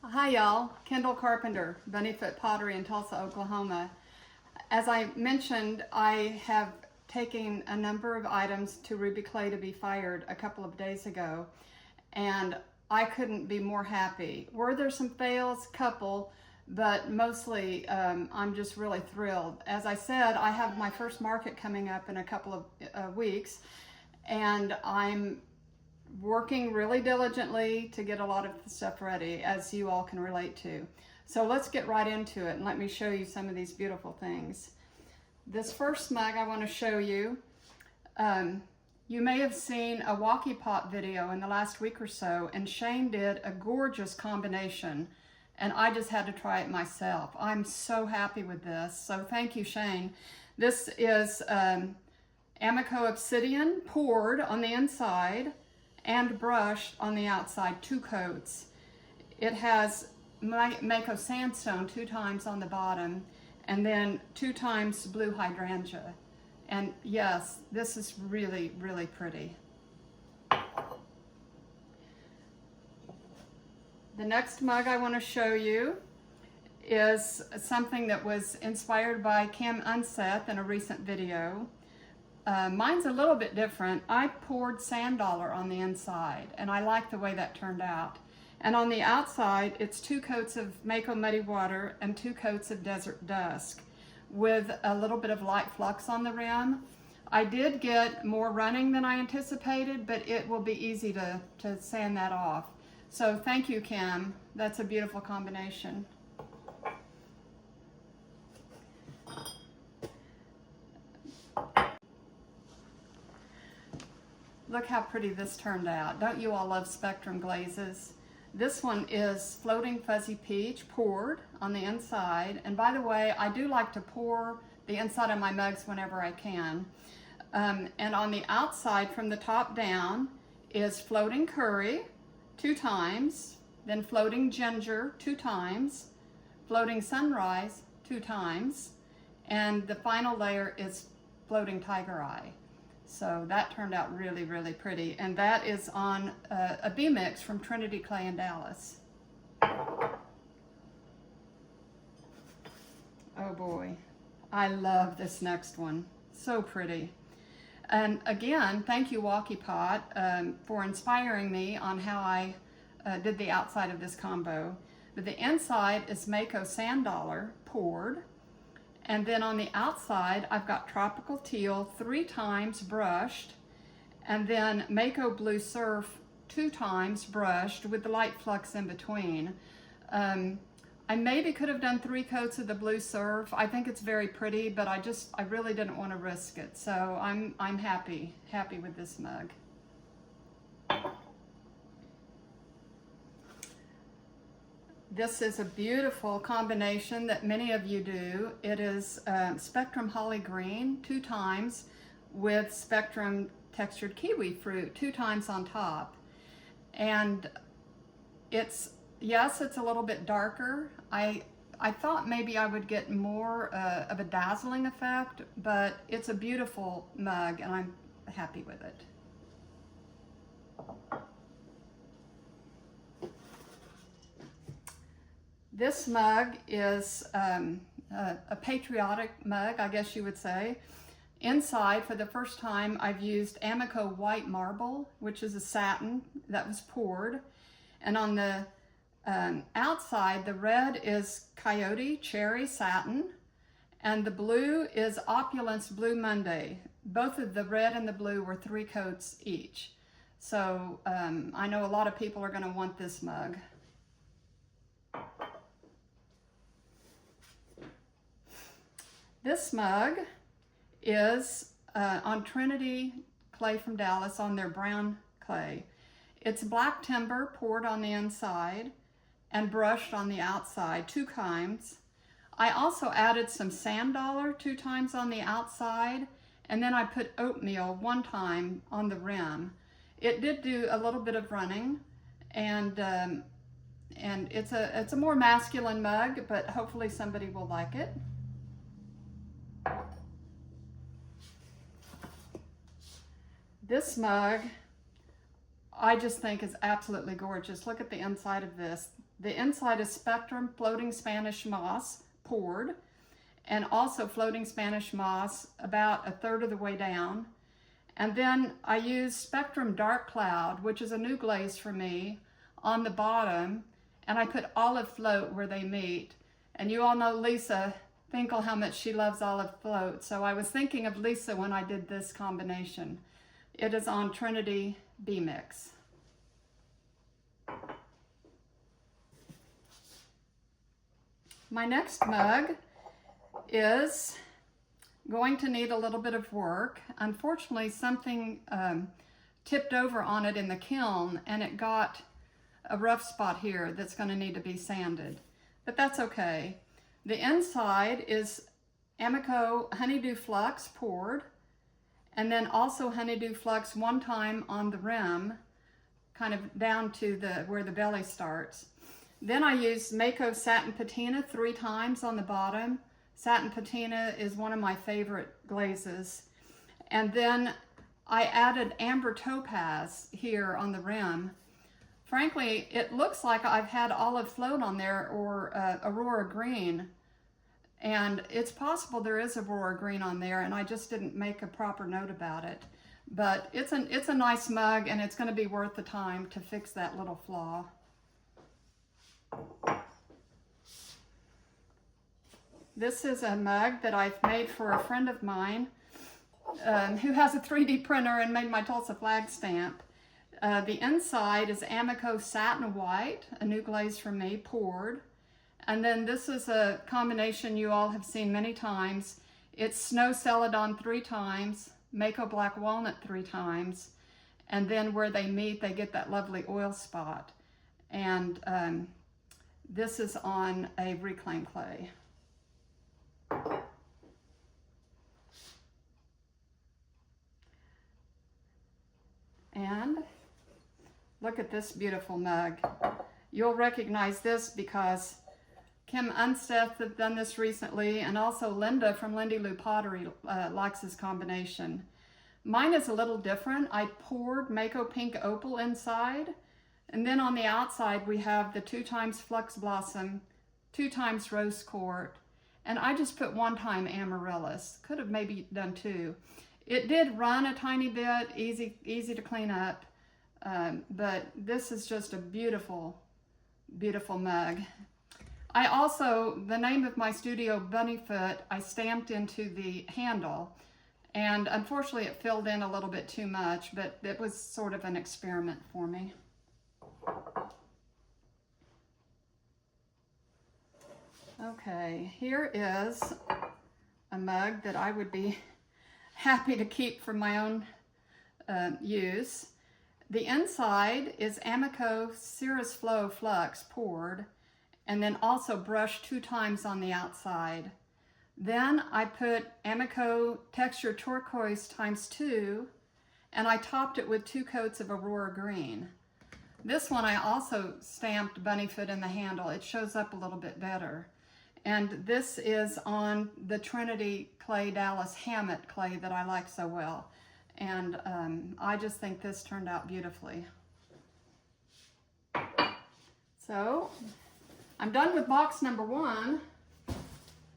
Hi y'all, Kendall Carpenter, Bunnyfoot Pottery in Tulsa, Oklahoma. As I mentioned, I have taken a number of items to Ruby Clay to be fired a couple of days ago, and I couldn't be more happy. Were there some fails? Couple, but mostly I'm just really thrilled. As I said, I have my first market coming up in a couple of weeks, and I'm working really diligently to get a lot of the stuff ready, as you all can relate to. So let's get right into it and let me show you some of these beautiful things. This first mug I want to show you, you may have seen a walkie pot video in the last week or so, and Shane did a gorgeous combination, and I just had to try it myself. I'm so happy with this, so thank you, Shane. This is Amico Obsidian poured on the inside and brushed on the outside, 2 coats. It has Mako sandstone 2 times on the bottom, and then 2 times blue hydrangea. And yes, this is really, really pretty. The next mug I want to show you is something that was inspired by Kim Unseth in a recent video. Mine's a little bit different. I poured sand dollar on the inside, and I like the way that turned out. And on the outside, it's 2 coats of Mako Muddy Water and 2 coats of Desert Dusk with a little bit of light flux on the rim. I did get more running than I anticipated, but it will be easy to sand that off. So thank you, Kim. That's a beautiful combination. Look how pretty this turned out. Don't you all love Spectrum glazes? This one is Floating Fuzzy Peach poured on the inside. And by the way, I do like to pour the inside of my mugs whenever I can. And on the outside from the top down is Floating Curry 2 times, then Floating Ginger 2 times, Floating Sunrise 2 times, and the final layer is Floating Tiger Eye. So that turned out really, really pretty. And that is on a B-Mix from Trinity Clay in Dallas. Oh boy, I love this next one. So pretty. And again, thank you, Walkie Pot, for inspiring me on how I did the outside of this combo. But the inside is Mako Sand Dollar poured. And then on the outside, I've got Tropical Teal 3 times brushed, and then Mako Blue Surf 2 times brushed with the light flux in between. I maybe could have done 3 coats of the Blue Surf. I think it's very pretty, but I really didn't want to risk it. So I'm happy with this mug. This is a beautiful combination that many of you do. It is Spectrum Holly Green 2 times with Spectrum Textured Kiwi Fruit 2 times on top. And yes, it's a little bit darker. I thought maybe I would get more of a dazzling effect, but it's a beautiful mug and I'm happy with it. This mug is a patriotic mug, I guess you would say. Inside, for the first time, I've used Amico White Marble, which is a satin that was poured. And on the outside, the red is Coyote Cherry Satin, and the blue is Opulence Blue Monday. Both of the red and the blue were 3 coats each. So I know a lot of people are going to want this mug. This mug is on Trinity Clay from Dallas on their brown clay. It's black timber poured on the inside and brushed on the outside 2 times. I also added some sand dollar 2 times on the outside, and then I put oatmeal 1 time on the rim. It did do a little bit of running, and it's a more masculine mug, but hopefully somebody will like it. This mug, I just think is absolutely gorgeous. Look at the inside of this. The inside is Spectrum Floating Spanish Moss poured, and also floating Spanish moss about 1/3 of the way down. And then I used Spectrum Dark Cloud, which is a new glaze for me, on the bottom, and I put Olive Float where they meet. And you all know Lisa Finkel, how much she loves Olive Float, so I was thinking of Lisa when I did this combination. It is on Trinity B Mix. My next mug is going to need a little bit of work. Unfortunately, something tipped over on it in the kiln, and it got a rough spot here that's going to need to be sanded, but that's okay. The inside is Amico Honeydew Flux poured, and then also Honeydew Flux one time on the rim, kind of down to where the belly starts. Then I used Mako Satin Patina 3 times on the bottom. Satin Patina is one of my favorite glazes. And then I added Amber Topaz here on the rim. Frankly, it looks like I've had Olive Float on there or Aurora Green. And it's possible there is Aurora Green on there, and I just didn't make a proper note about it. But it's a nice mug, and it's going to be worth the time to fix that little flaw. This is a mug that I've made for a friend of mine who has a 3D printer and made my Tulsa flag stamp. The inside is Amico Satin White, a new glaze from me, poured. And then this is a combination you all have seen many times. It's Snow Celadon 3 times, Mako Black Walnut 3 times, and then where they meet, they get that lovely oil spot. And this is on a reclaimed clay. And look at this beautiful mug. You'll recognize this because Kim Unsteth have done this recently, and also Linda from Lindy-Lou Pottery likes this combination. Mine is a little different. I poured Mako Pink Opal inside, and then on the outside we have the 2 times Flux Blossom, 2 times Rose Court, and I just put 1 time Amaryllis. Could have maybe done 2. It did run a tiny bit, easy to clean up, but this is just a beautiful, beautiful mug. I also, the name of my studio, Bunnyfoot, I stamped into the handle, and unfortunately it filled in a little bit too much, but it was sort of an experiment for me. Okay, here is a mug that I would be happy to keep for my own use. The inside is Amico Cirrus Flow Flux poured, and then also brushed 2 times on the outside. Then I put Amico Texture Turquoise ×2, and I topped it with 2 coats of Aurora Green. This one I also stamped Bunnyfoot in the handle. It shows up a little bit better. And this is on the Trinity Clay Dallas Hammett clay that I like so well. And I just think this turned out beautifully. So I'm done with box number 1.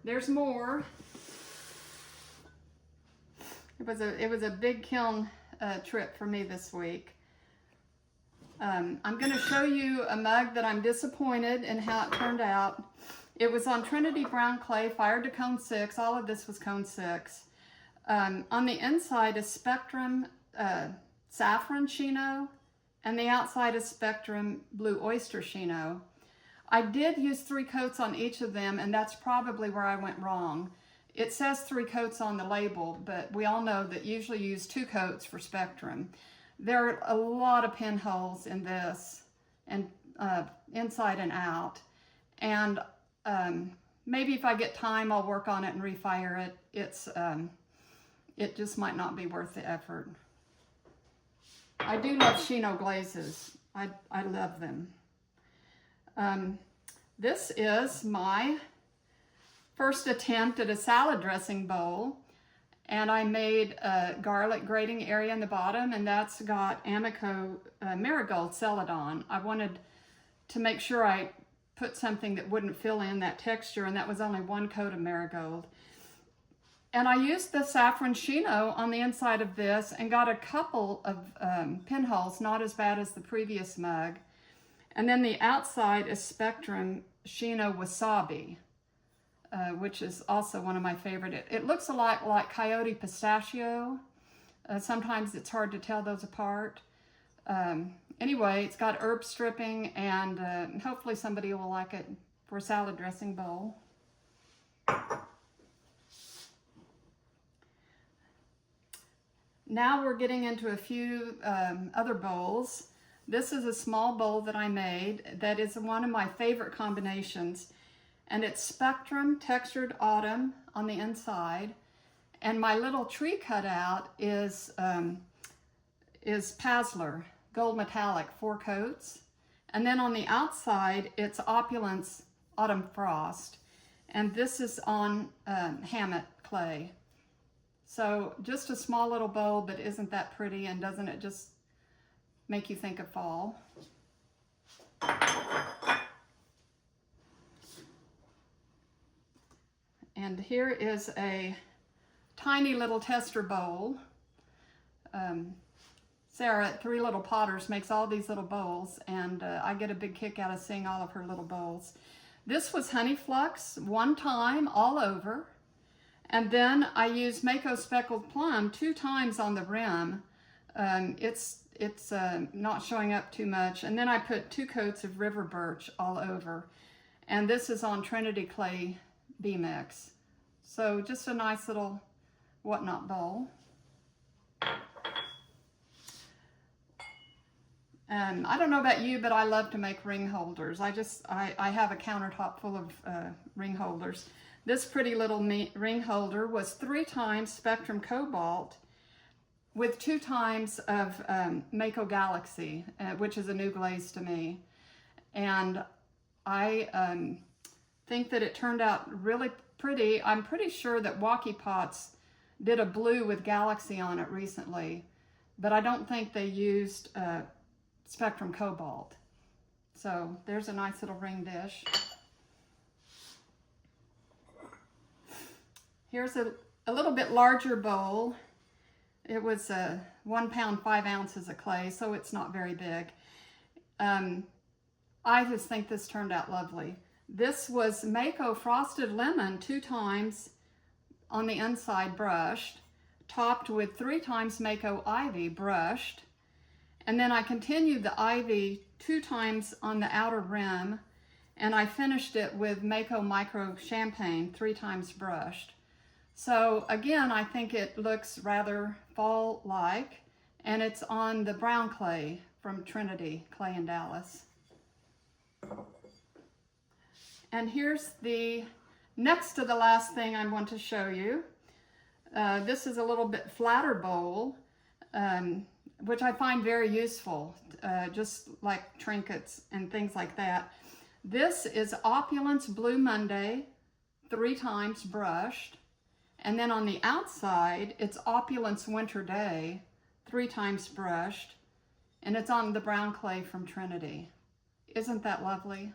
There's more. It was a big kiln trip for me this week. I'm going to show you a mug that I'm disappointed in how it turned out. It was on Trinity Brown Clay, fired to cone 6. All of this was cone 6. On the inside is Spectrum Saffron Chino, and the outside is Spectrum Blue Oyster Chino. I did use 3 coats on each of them, and that's probably where I went wrong. It says 3 coats on the label, but we all know that usually you use 2 coats for Spectrum. There are a lot of pinholes in this, and inside and out. And maybe if I get time, I'll work on it and refire it. It just might not be worth the effort. I do love Chino glazes. I love them. This is my first attempt at a salad dressing bowl, and I made a garlic grating area in the bottom, and that's got Amico Marigold Celadon. I wanted to make sure I put something that wouldn't fill in that texture, and that was only 1 coat of marigold. And I used the saffron chino on the inside of this and got a couple of pinholes, not as bad as the previous mug. And then the outside is Spectrum Chino Wasabi, which is also one of my favorite. It looks a lot like Coyote Pistachio. Sometimes it's hard to tell those apart. Anyway, it's got herb stripping, and hopefully somebody will like it for a salad dressing bowl. Now we're getting into a few other bowls. This is a small bowl that I made that is one of my favorite combinations, and it's Spectrum Textured Autumn on the inside, and my little tree cutout is Pazzler Gold Metallic 4 coats, and then on the outside it's Opulence Autumn Frost, and this is on Hammett clay. So just a small little bowl, but isn't that pretty, and doesn't it just make you think of fall? And here is a tiny little tester bowl. Sarah at Three Little Potters makes all these little bowls, and I get a big kick out of seeing all of her little bowls. This was Honey Flux, 1 time all over. And then I used Mako Speckled Plum 2 times on the rim. It's not showing up too much. And then I put 2 coats of River Birch all over. And this is on Trinity Clay B-Mix. So just a nice little whatnot bowl. I don't know about you, but I love to make ring holders. I have a countertop full of ring holders. This pretty little ring holder was 3 times Spectrum Cobalt with 2 times of Mako Galaxy, which is a new glaze to me. And I think that it turned out really pretty. I'm pretty sure that Walkie Pots did a blue with Galaxy on it recently, but I don't think they used Spectrum Cobalt. So there's a nice little ring dish. Here's a little bit larger bowl. It was 1 pound 5 ounces of clay, so it's not very big. I just think this turned out lovely. This was Mako Frosted Lemon 2 times on the inside brushed, topped with 3 times Mako Ivy brushed, and then I continued the ivy 2 times on the outer rim, and I finished it with Mako Micro Champagne 3 times brushed. So again, I think it looks rather fall-like, and it's on the brown clay from Trinity Clay in Dallas. And here's the next to the last thing I want to show you. This is a little bit flatter bowl, which I find very useful, just like trinkets and things like that. This is Opulence Blue Monday, 3 times brushed. And then on the outside, it's Opulence Winter Day, 3 times brushed, and it's on the brown clay from Trinity. Isn't that lovely?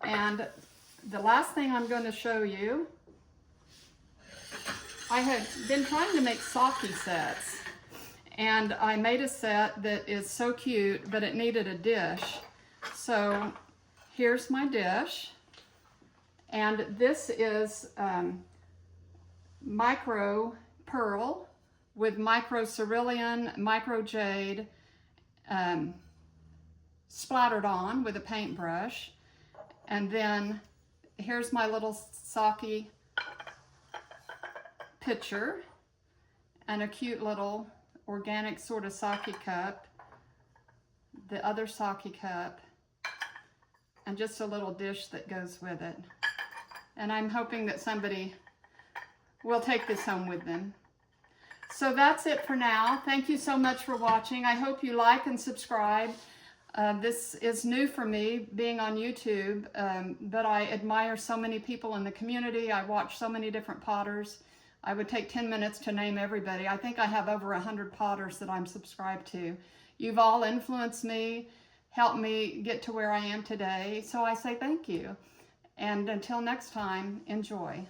And the last thing I'm going to show you, I had been trying to make sake sets, and I made a set that is so cute, but it needed a dish. So here's my dish. And this is micro pearl with micro cerulean, micro jade splattered on with a paintbrush. And then here's my little sake pitcher and a cute little organic sort of sake cup, the other sake cup, and just a little dish that goes with it. And I'm hoping that somebody will take this home with them. So that's it for now. Thank you so much for watching. I hope you like and subscribe. This is new for me, being on YouTube, but I admire so many people in the community. I watch so many different potters. I would take 10 minutes to name everybody. I think I have over 100 potters that I'm subscribed to. You've all influenced me, helped me get to where I am today. So I say thank you. And until next time, enjoy.